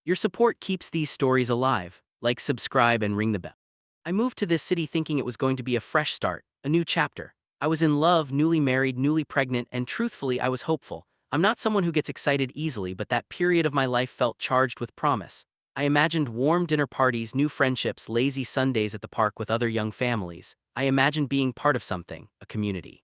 Your support keeps these stories alive. Like, subscribe, and ring the bell. I moved to this city thinking it was going to be a fresh start, a new chapter. I was in love, newly married, newly pregnant, and truthfully, I was hopeful. I'm not someone who gets excited easily, but that period of my life felt charged with promise. I imagined warm dinner parties, new friendships, lazy Sundays at the park with other young families. I imagined being part of something, a community.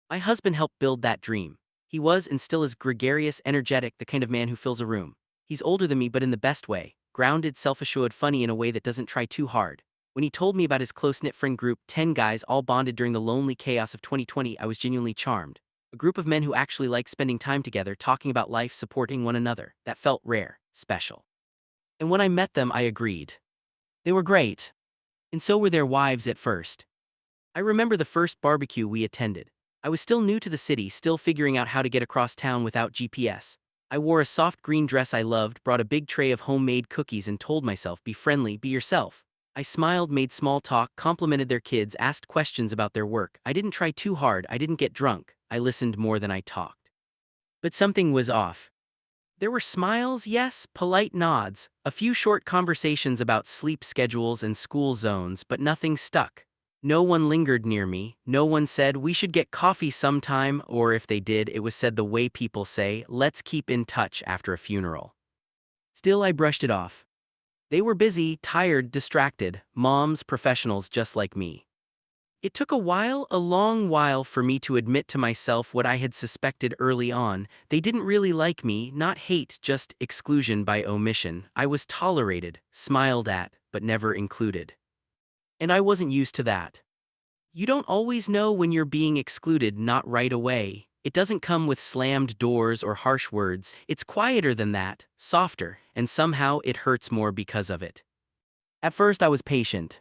My husband helped build that dream. He was and still is gregarious, energetic, the kind of man who fills a room. He's older than me, but in the best way, grounded, self-assured, funny in a way that doesn't try too hard. When he told me about his close-knit friend group, 10 guys all bonded during the lonely chaos of 2020, I was genuinely charmed. A group of men who actually like spending time together, talking about life, supporting one another. That felt rare, special. And when I met them, I agreed. They were great. And so were their wives at first. I remember the first barbecue we attended. I was still new to the city, still figuring out how to get across town without GPS. I wore a soft green dress I loved, brought a big tray of homemade cookies, and told myself, be friendly, be yourself. I smiled, made small talk, complimented their kids, asked questions about their work. I didn't try too hard, I didn't get drunk. I listened more than I talked. But something was off. There were smiles, yes, polite nods, a few short conversations about sleep schedules and school zones, but nothing stuck. No one lingered near me, no one said, we should get coffee sometime, or if they did, it was said the way people say, let's keep in touch after a funeral. Still, I brushed it off. They were busy, tired, distracted, moms, professionals just like me. It took a while, a long while, for me to admit to myself what I had suspected early on. They didn't really like me, not hate, just exclusion by omission. I was tolerated, smiled at, but never included. And I wasn't used to that. You don't always know when you're being excluded, not right away. It doesn't come with slammed doors or harsh words. It's quieter than that, softer, and somehow it hurts more because of it. At first I was patient.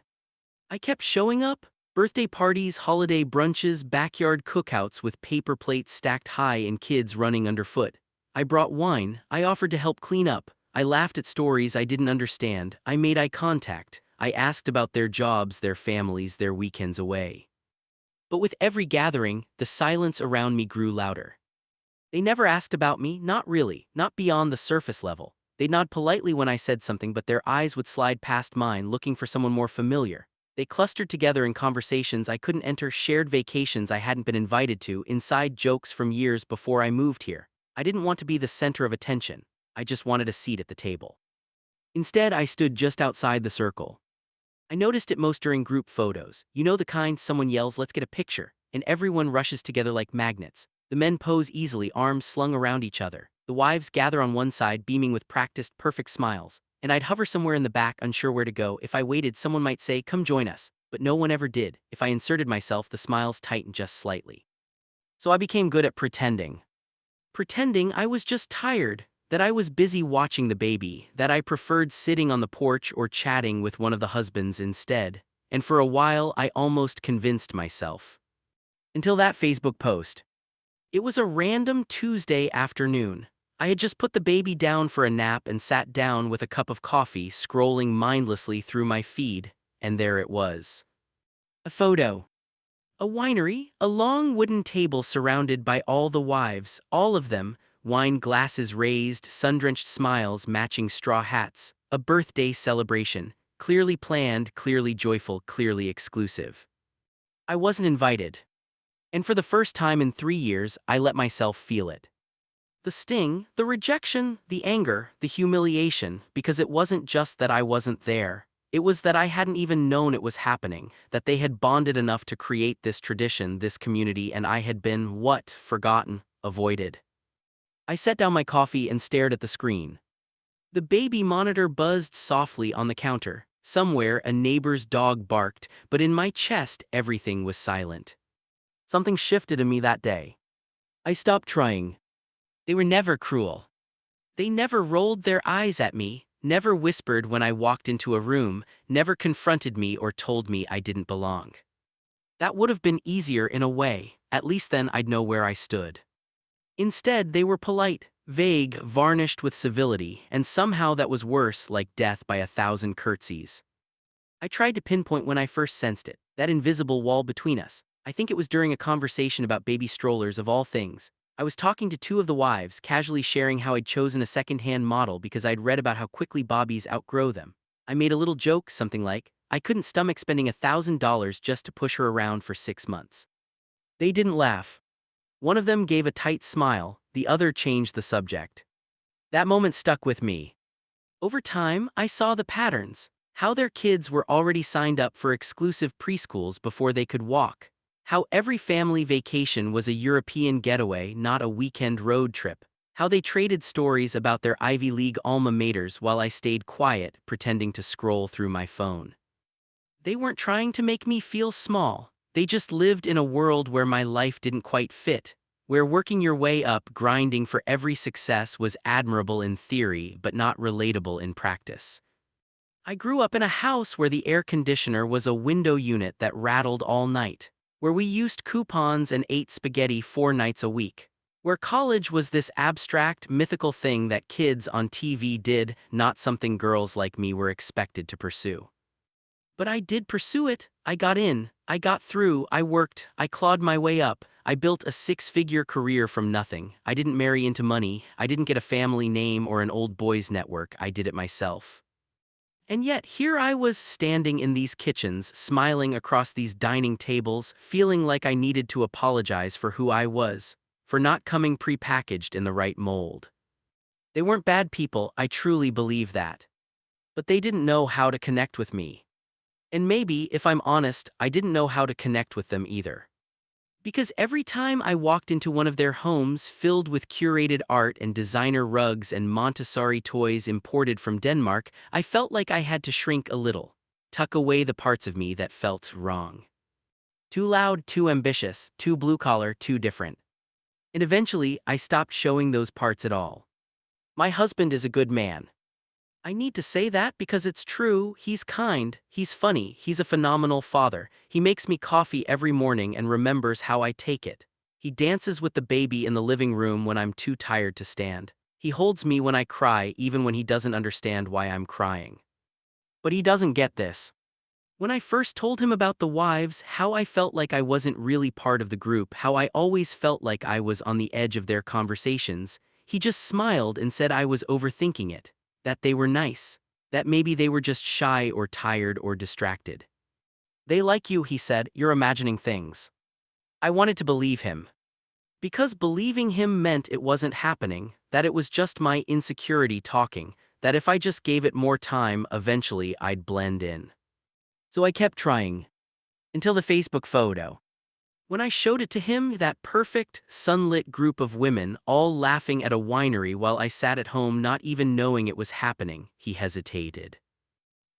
I kept showing up. Birthday parties, holiday brunches, backyard cookouts with paper plates stacked high and kids running underfoot. I brought wine, I offered to help clean up, I laughed at stories I didn't understand, I made eye contact, I asked about their jobs, their families, their weekends away. But with every gathering, the silence around me grew louder. They never asked about me, not really, not beyond the surface level. They'd nod politely when I said something, but their eyes would slide past mine, looking for someone more familiar. They clustered together in conversations I couldn't enter, shared vacations I hadn't been invited to, inside jokes from years before I moved here. I didn't want to be the center of attention. I just wanted a seat at the table. Instead, I stood just outside the circle. I noticed it most during group photos. You know the kind someone yells, let's get a picture, and everyone rushes together like magnets. The men pose easily, arms slung around each other. The wives gather on one side, beaming with practiced, perfect smiles. And I'd hover somewhere in the back, unsure where to go. If I waited, someone might say, come join us. But no one ever did. If I inserted myself, the smiles tightened just slightly. So I became good at pretending. Pretending I was just tired, that I was busy watching the baby, that I preferred sitting on the porch or chatting with one of the husbands instead. And for a while, I almost convinced myself. Until that Facebook post. It was a random Tuesday afternoon. I had just put the baby down for a nap and sat down with a cup of coffee, scrolling mindlessly through my feed, and there it was. A photo. A winery, a long wooden table surrounded by all the wives, all of them, wine glasses raised, sun-drenched smiles matching straw hats, a birthday celebration, clearly planned, clearly joyful, clearly exclusive. I wasn't invited. And for the first time in 3 years, I let myself feel it. The sting, the rejection, the anger, the humiliation, because it wasn't just that I wasn't there. It was that I hadn't even known it was happening, that they had bonded enough to create this tradition, this community, and I had been, what, forgotten, avoided. I set down my coffee and stared at the screen. The baby monitor buzzed softly on the counter. Somewhere, a neighbor's dog barked, but in my chest, everything was silent. Something shifted in me that day. I stopped trying. They were never cruel. They never rolled their eyes at me, never whispered when I walked into a room, never confronted me or told me I didn't belong. That would have been easier in a way, at least then I'd know where I stood. Instead, they were polite, vague, varnished with civility, and somehow that was worse, like death by 1,000 curtsies. I tried to pinpoint when I first sensed it, that invisible wall between us. I think it was during a conversation about baby strollers of all things. I was talking to two of the wives, casually sharing how I'd chosen a second-hand model because I'd read about how quickly Bobbies outgrow them. I made a little joke, something like, I couldn't stomach spending $1,000 just to push her around for 6 months. They didn't laugh. One of them gave a tight smile, the other changed the subject. That moment stuck with me. Over time, I saw the patterns. How their kids were already signed up for exclusive preschools before they could walk. How every family vacation was a European getaway, not a weekend road trip. How they traded stories about their Ivy League alma maters while I stayed quiet, pretending to scroll through my phone. They weren't trying to make me feel small. They just lived in a world where my life didn't quite fit, where working your way up, grinding for every success was admirable in theory but not relatable in practice. I grew up in a house where the air conditioner was a window unit that rattled all night, where we used coupons and ate spaghetti 4 nights a week, where college was this abstract, mythical thing that kids on TV did, not something girls like me were expected to pursue. But I did pursue it. I got in, I got through, I worked, I clawed my way up. I built a 6-figure career from nothing. I didn't marry into money, I didn't get a family name or an old boys network, I did it myself. And yet here I was standing in these kitchens, smiling across these dining tables, feeling like I needed to apologize for who I was, for not coming pre-packaged in the right mold. They weren't bad people, I truly believe that. But they didn't know how to connect with me. And maybe, if I'm honest, I didn't know how to connect with them either. Because every time I walked into one of their homes filled with curated art and designer rugs and Montessori toys imported from Denmark, I felt like I had to shrink a little, tuck away the parts of me that felt wrong. Too loud, too ambitious, too blue-collar, too different. And eventually, I stopped showing those parts at all. My husband is a good man. I need to say that because it's true. He's kind, he's funny, he's a phenomenal father. He makes me coffee every morning and remembers how I take it. He dances with the baby in the living room when I'm too tired to stand. He holds me when I cry even when he doesn't understand why I'm crying. But he doesn't get this. When I first told him about the wives, how I felt like I wasn't really part of the group, how I always felt like I was on the edge of their conversations, he just smiled and said I was overthinking it. That they were nice, that maybe they were just shy or tired or distracted. They like you, he said, you're imagining things. I wanted to believe him. Because believing him meant it wasn't happening, that it was just my insecurity talking, that if I just gave it more time, eventually I'd blend in. So I kept trying. Until the Facebook photo. When I showed it to him, that perfect, sunlit group of women, all laughing at a winery while I sat at home not even knowing it was happening, he hesitated.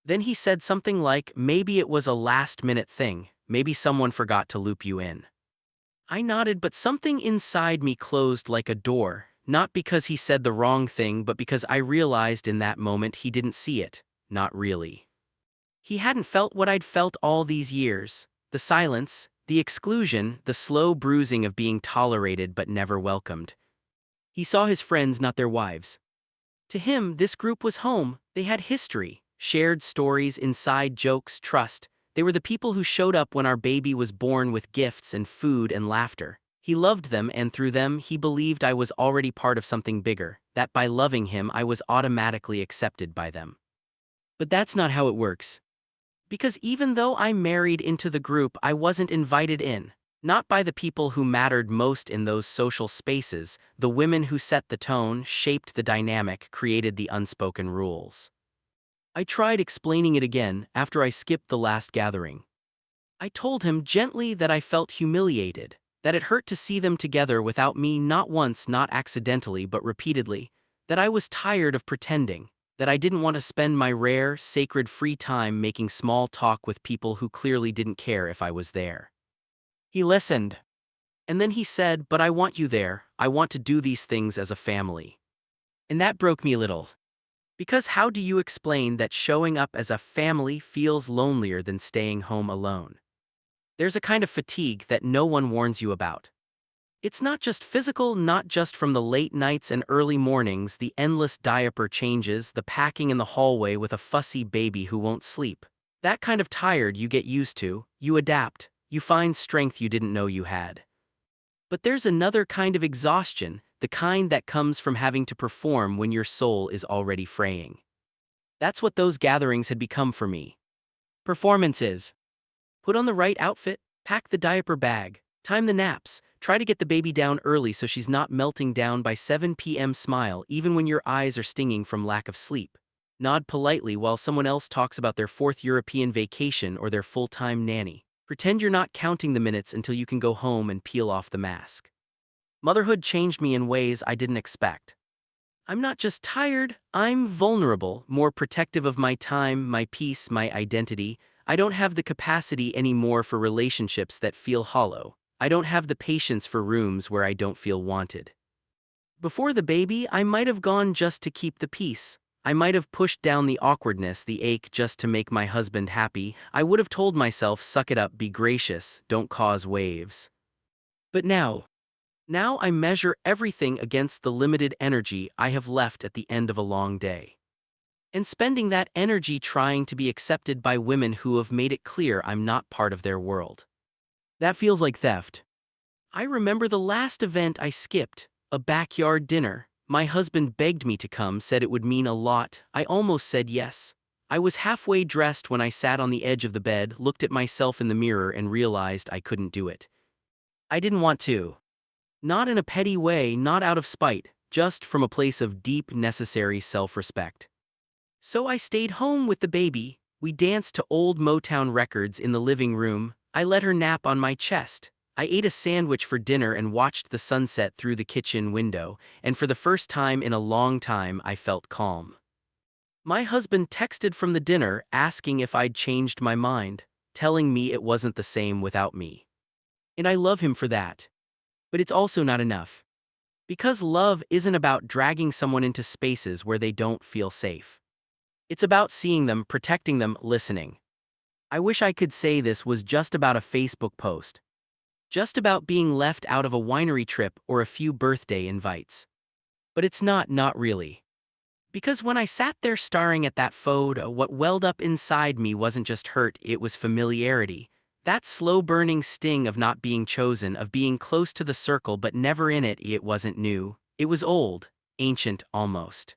Then he said something like, maybe it was a last-minute thing, maybe someone forgot to loop you in. I nodded, but something inside me closed like a door, not because he said the wrong thing but because I realized in that moment he didn't see it, not really. He hadn't felt what I'd felt all these years, the silence, the exclusion, the slow bruising of being tolerated but never welcomed. He saw his friends, not their wives. To him, this group was home. They had history, shared stories, inside jokes, trust. They were the people who showed up when our baby was born with gifts and food and laughter. He loved them, and through them, he believed I was already part of something bigger, that by loving him I was automatically accepted by them. But that's not how it works. Because even though I married into the group, I wasn't invited in. Not by the people who mattered most in those social spaces, the women who set the tone, shaped the dynamic, created the unspoken rules. I tried explaining it again after I skipped the last gathering. I told him gently that I felt humiliated, that it hurt to see them together without me, not once, not accidentally, but repeatedly, that I was tired of pretending, that I didn't want to spend my rare, sacred free time making small talk with people who clearly didn't care if I was there. He listened. And then he said, but I want you there, I want to do these things as a family. And that broke me a little. Because how do you explain that showing up as a family feels lonelier than staying home alone? There's a kind of fatigue that no one warns you about. It's not just physical, not just from the late nights and early mornings, the endless diaper changes, the packing in the hallway with a fussy baby who won't sleep. That kind of tired you get used to, you adapt, you find strength you didn't know you had. But there's another kind of exhaustion, the kind that comes from having to perform when your soul is already fraying. That's what those gatherings had become for me. Performances. Put on the right outfit, pack the diaper bag, time the naps, try to get the baby down early so she's not melting down by 7 p.m. Smile even when your eyes are stinging from lack of sleep. Nod politely while someone else talks about their 4th European vacation or their full-time nanny. Pretend you're not counting the minutes until you can go home and peel off the mask. Motherhood changed me in ways I didn't expect. I'm not just tired, I'm vulnerable, more protective of my time, my peace, my identity. I don't have the capacity anymore for relationships that feel hollow. I don't have the patience for rooms where I don't feel wanted. Before the baby, I might have gone just to keep the peace. I might have pushed down the awkwardness, the ache just to make my husband happy. I would have told myself, suck it up, be gracious, don't cause waves. But now I measure everything against the limited energy I have left at the end of a long day. And spending that energy trying to be accepted by women who have made it clear I'm not part of their world. That feels like theft. I remember the last event I skipped, a backyard dinner. My husband begged me to come, said it would mean a lot. I almost said yes. I was halfway dressed when I sat on the edge of the bed, looked at myself in the mirror and realized I couldn't do it. I didn't want to. Not in a petty way, not out of spite, just from a place of deep, necessary self-respect. So I stayed home with the baby. We danced to old Motown records in the living room. I let her nap on my chest. I ate a sandwich for dinner and watched the sunset through the kitchen window, and for the first time in a long time I felt calm. My husband texted from the dinner asking if I'd changed my mind, telling me it wasn't the same without me. And I love him for that. But it's also not enough. Because love isn't about dragging someone into spaces where they don't feel safe. It's about seeing them, protecting them, listening. I wish I could say this was just about a Facebook post. Just about being left out of a winery trip or a few birthday invites. But it's not really. Because when I sat there staring at that photo, what welled up inside me wasn't just hurt, it was familiarity. That slow-burning sting of not being chosen, of being close to the circle but never in it. It wasn't new. It was old, ancient almost.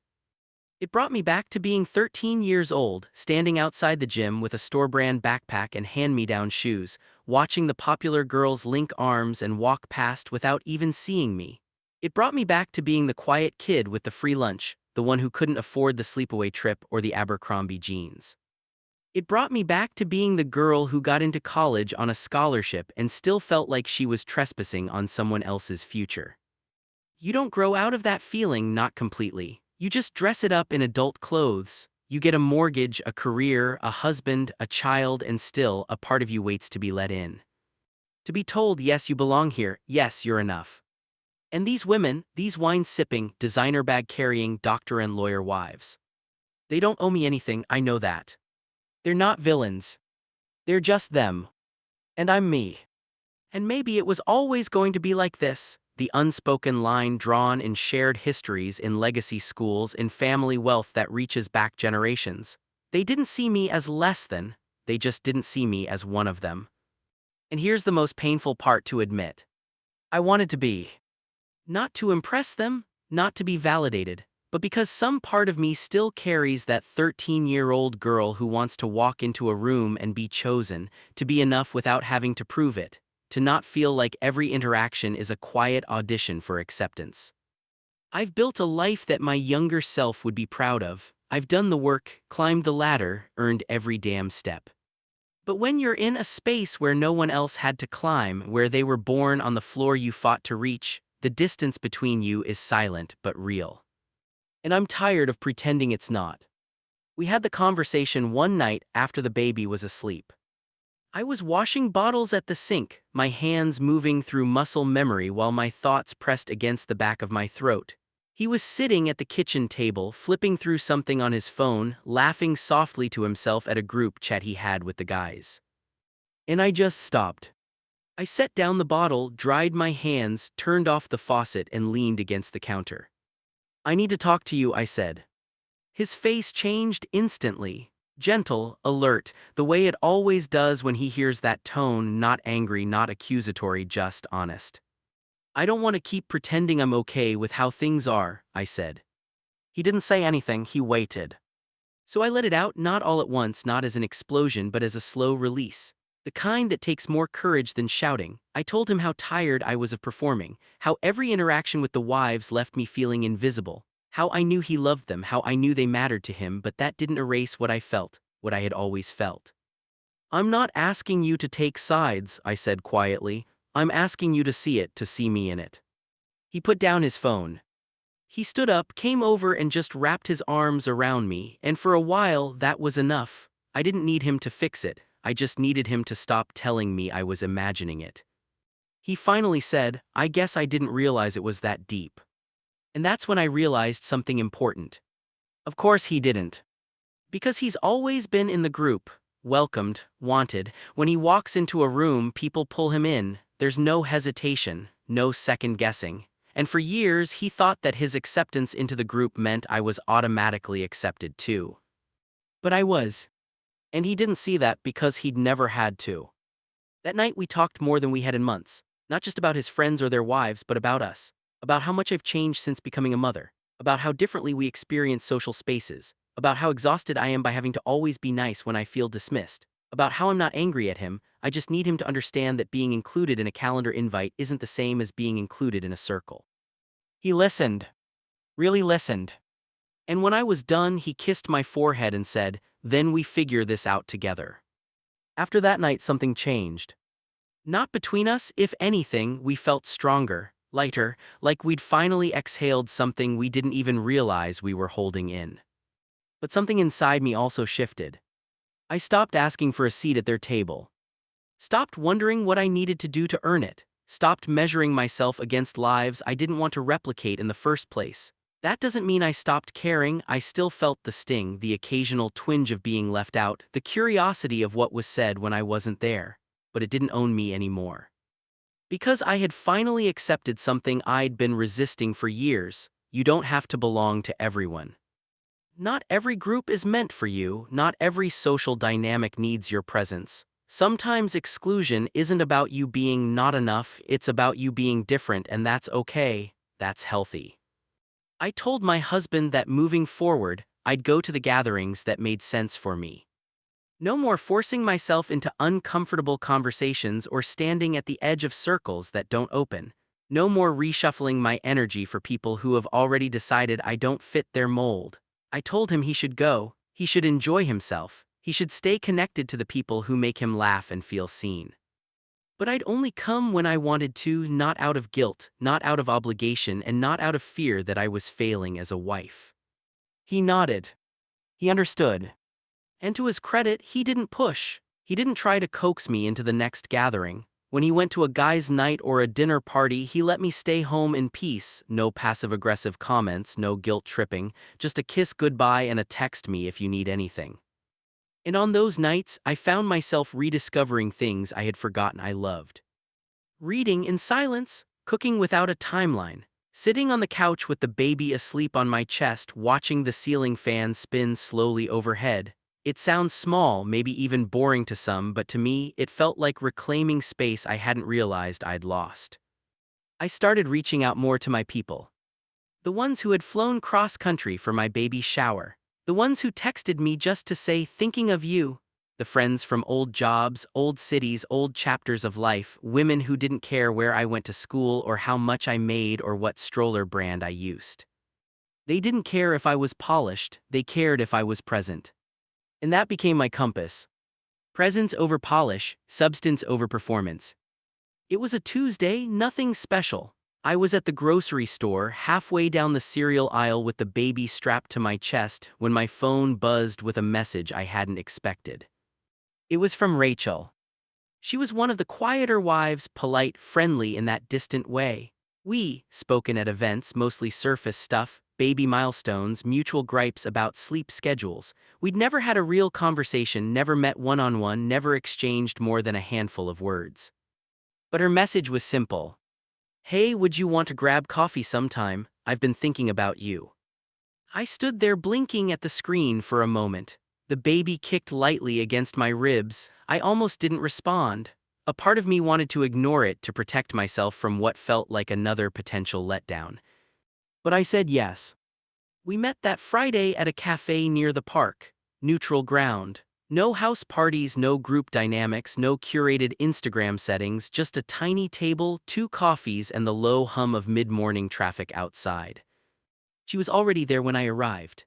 It brought me back to being 13 years old, standing outside the gym with a store-brand backpack and hand-me-down shoes, watching the popular girls link arms and walk past without even seeing me. It brought me back to being the quiet kid with the free lunch, the one who couldn't afford the sleepaway trip or the Abercrombie jeans. It brought me back to being the girl who got into college on a scholarship and still felt like she was trespassing on someone else's future. You don't grow out of that feeling, not completely. You just dress it up in adult clothes. You get a mortgage, a career, a husband, a child, and still a part of you waits to be let in. To be told, yes, you belong here, yes, you're enough. And these women, these wine-sipping, designer bag-carrying, doctor and lawyer wives. They don't owe me anything, I know that. They're not villains. They're just them. And I'm me. And maybe it was always going to be like this. The unspoken line drawn in shared histories, in legacy schools, in family wealth that reaches back generations. They didn't see me as less than, they just didn't see me as one of them. And here's the most painful part to admit. I wanted to be. Not to impress them, not to be validated, but because some part of me still carries that 13-year-old girl who wants to walk into a room and be chosen, to be enough without having to prove it. To not feel like every interaction is a quiet audition for acceptance. I've built a life that my younger self would be proud of. I've done the work, climbed the ladder, earned every damn step. But when you're in a space where no one else had to climb, where they were born on the floor you fought to reach, the distance between you is silent but real. And I'm tired of pretending it's not. We had the conversation one night after the baby was asleep. I was washing bottles at the sink, my hands moving through muscle memory while my thoughts pressed against the back of my throat. He was sitting at the kitchen table, flipping through something on his phone, laughing softly to himself at a group chat he had with the guys. And I just stopped. I set down the bottle, dried my hands, turned off the faucet, and leaned against the counter. I need to talk to you, I said. His face changed instantly. Gentle, alert, the way it always does when he hears that tone, not angry, not accusatory, just honest. I don't want to keep pretending I'm okay with how things are, I said. He didn't say anything, he waited. So I let it out, not all at once, not as an explosion, but as a slow release. The kind that takes more courage than shouting. I told him how tired I was of performing, how every interaction with the wives left me feeling invisible, how I knew he loved them, how I knew they mattered to him, but that didn't erase what I felt, what I had always felt. I'm not asking you to take sides, I said quietly. I'm asking you to see it, to see me in it. He put down his phone. He stood up, came over and just wrapped his arms around me, and for a while that was enough. I didn't need him to fix it, I just needed him to stop telling me I was imagining it. He finally said, I guess I didn't realize it was that deep. And that's when I realized something important. Of course he didn't. Because he's always been in the group, welcomed, wanted. When he walks into a room, people pull him in, there's no hesitation, no second guessing. And for years, he thought that his acceptance into the group meant I was automatically accepted too. But I was. And he didn't see that because he'd never had to. That night we talked more than we had in months, not just about his friends or their wives, but about us, about how much I've changed since becoming a mother, about how differently we experience social spaces, about how exhausted I am by having to always be nice when I feel dismissed, about how I'm not angry at him, I just need him to understand that being included in a calendar invite isn't the same as being included in a circle. He listened. Really listened. And when I was done, he kissed my forehead and said, then we figure this out together. After that night, something changed. Not between us, if anything, we felt stronger, lighter, like we'd finally exhaled something we didn't even realize we were holding in. But something inside me also shifted. I stopped asking for a seat at their table. Stopped wondering what I needed to do to earn it. Stopped measuring myself against lives I didn't want to replicate in the first place. That doesn't mean I stopped caring. I still felt the sting, the occasional twinge of being left out, the curiosity of what was said when I wasn't there. But it didn't own me anymore. Because I had finally accepted something I'd been resisting for years. You don't have to belong to everyone. Not every group is meant for you, not every social dynamic needs your presence. Sometimes exclusion isn't about you being not enough, it's about you being different, and that's okay, that's healthy. I told my husband that moving forward, I'd go to the gatherings that made sense for me. No more forcing myself into uncomfortable conversations or standing at the edge of circles that don't open. No more reshuffling my energy for people who have already decided I don't fit their mold. I told him he should go, he should enjoy himself, he should stay connected to the people who make him laugh and feel seen. But I'd only come when I wanted to, not out of guilt, not out of obligation, and not out of fear that I was failing as a wife. He nodded. He understood. And to his credit, he didn't push. He didn't try to coax me into the next gathering. When he went to a guy's night or a dinner party, he let me stay home in peace. No passive-aggressive comments, no guilt-tripping, just a kiss goodbye and a text me if you need anything. And on those nights, I found myself rediscovering things I had forgotten I loved. Reading in silence, cooking without a timeline, sitting on the couch with the baby asleep on my chest, watching the ceiling fan spin slowly overhead. It sounds small, maybe even boring to some, but to me, it felt like reclaiming space I hadn't realized I'd lost. I started reaching out more to my people. The ones who had flown cross-country for my baby's shower. The ones who texted me just to say, thinking of you. The friends from old jobs, old cities, old chapters of life, women who didn't care where I went to school or how much I made or what stroller brand I used. They didn't care if I was polished, they cared if I was present. And that became my compass. Presence over polish, substance over performance. It was a Tuesday, nothing special. I was at the grocery store, halfway down the cereal aisle with the baby strapped to my chest, when my phone buzzed with a message I hadn't expected. It was from Rachel. She was one of the quieter wives, polite, friendly in that distant way. We, spoken at events, mostly surface stuff, baby milestones, mutual gripes about sleep schedules. We'd never had a real conversation, never met one-on-one, never exchanged more than a handful of words. But her message was simple. Hey, would you want to grab coffee sometime? I've been thinking about you. I stood there blinking at the screen for a moment. The baby kicked lightly against my ribs. I almost didn't respond. A part of me wanted to ignore it to protect myself from what felt like another potential letdown. But I said yes. We met that Friday at a cafe near the park. Neutral ground. No house parties, no group dynamics, no curated Instagram settings, just a tiny table, 2 coffees, and the low hum of mid-morning traffic outside. She was already there when I arrived.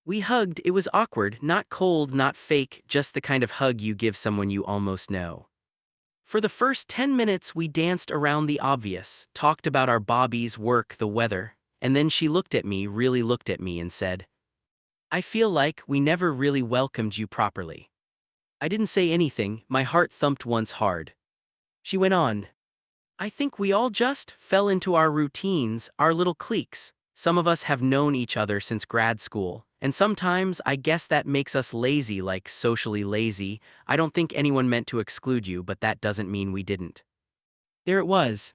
We hugged. It was awkward, not cold, not fake, just the kind of hug you give someone you almost know. For the first 10 minutes, we danced around the obvious, talked about our bobbies, work, the weather, and then she looked at me, really looked at me, and said, "I feel like we never really welcomed you properly." I didn't say anything, my heart thumped once hard. She went on, "I think we all just fell into our routines, our little cliques. Some of us have known each other since grad school, and sometimes I guess that makes us lazy, like socially lazy. I don't think anyone meant to exclude you, but that doesn't mean we didn't." There it was.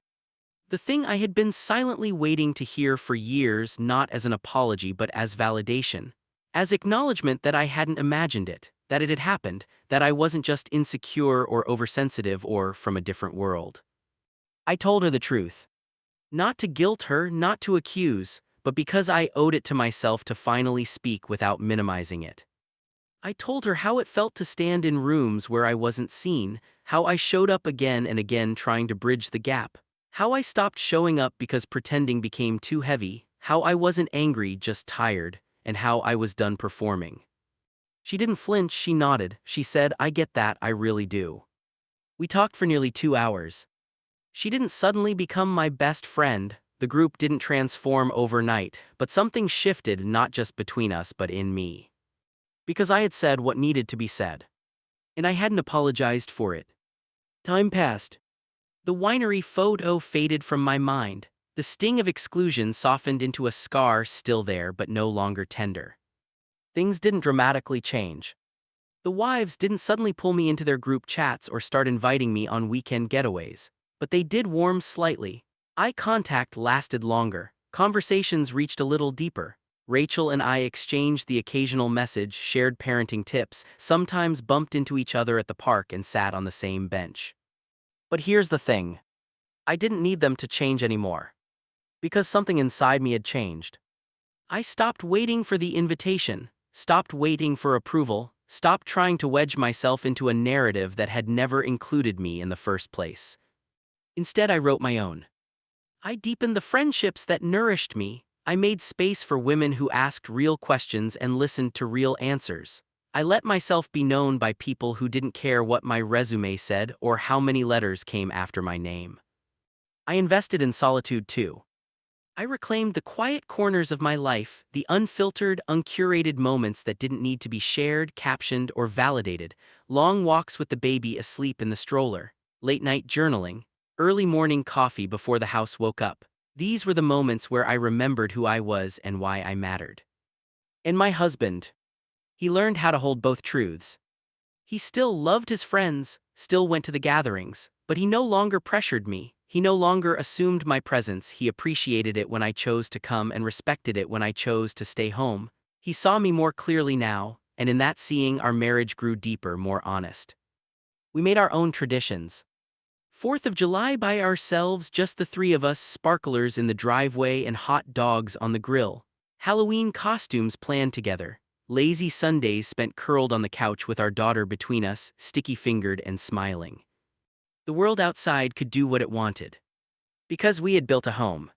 The thing I had been silently waiting to hear for years, not as an apology but as validation. As acknowledgement that I hadn't imagined it, that it had happened, that I wasn't just insecure or oversensitive or from a different world. I told her the truth. Not to guilt her, not to accuse, but because I owed it to myself to finally speak without minimizing it. I told her how it felt to stand in rooms where I wasn't seen, how I showed up again and again trying to bridge the gap, how I stopped showing up because pretending became too heavy, how I wasn't angry, just tired, and how I was done performing. She didn't flinch, she nodded. She said, "I get that, I really do." We talked for nearly 2 hours. She didn't suddenly become my best friend, the group didn't transform overnight, but something shifted not just between us but in me. Because I had said what needed to be said. And I hadn't apologized for it. Time passed. The winery photo faded from my mind. The sting of exclusion softened into a scar, still there but no longer tender. Things didn't dramatically change. The wives didn't suddenly pull me into their group chats or start inviting me on weekend getaways. But they did warm slightly. Eye contact lasted longer. Conversations reached a little deeper. Rachel and I exchanged the occasional message, shared parenting tips, sometimes bumped into each other at the park and sat on the same bench. But here's the thing. I didn't need them to change anymore. Because something inside me had changed. I stopped waiting for the invitation, stopped waiting for approval, stopped trying to wedge myself into a narrative that had never included me in the first place. Instead, I wrote my own. I deepened the friendships that nourished me. I made space for women who asked real questions and listened to real answers. I let myself be known by people who didn't care what my resume said or how many letters came after my name. I invested in solitude too. I reclaimed the quiet corners of my life, the unfiltered, uncurated moments that didn't need to be shared, captioned, or validated, long walks with the baby asleep in the stroller, late-night journaling, early morning coffee before the house woke up. These were the moments where I remembered who I was and why I mattered. And my husband. He learned how to hold both truths. He still loved his friends, still went to the gatherings, but he no longer pressured me. He no longer assumed my presence. He appreciated it when I chose to come and respected it when I chose to stay home. He saw me more clearly now, and in that seeing our marriage grew deeper, more honest. We made our own traditions. 4th of July by ourselves, just the three of us, sparklers in the driveway and hot dogs on the grill. Halloween costumes planned together. Lazy Sundays spent curled on the couch with our daughter between us, sticky-fingered and smiling. The world outside could do what it wanted. Because we had built a home.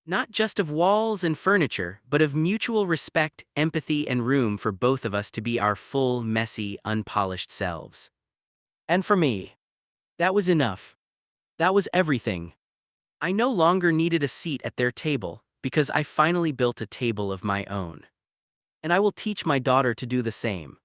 Not just of walls and furniture, but of mutual respect, empathy, and room for both of us to be our full, messy, unpolished selves. And for me, that was enough. That was everything. I no longer needed a seat at their table, because I finally built a table of my own. And I will teach my daughter to do the same.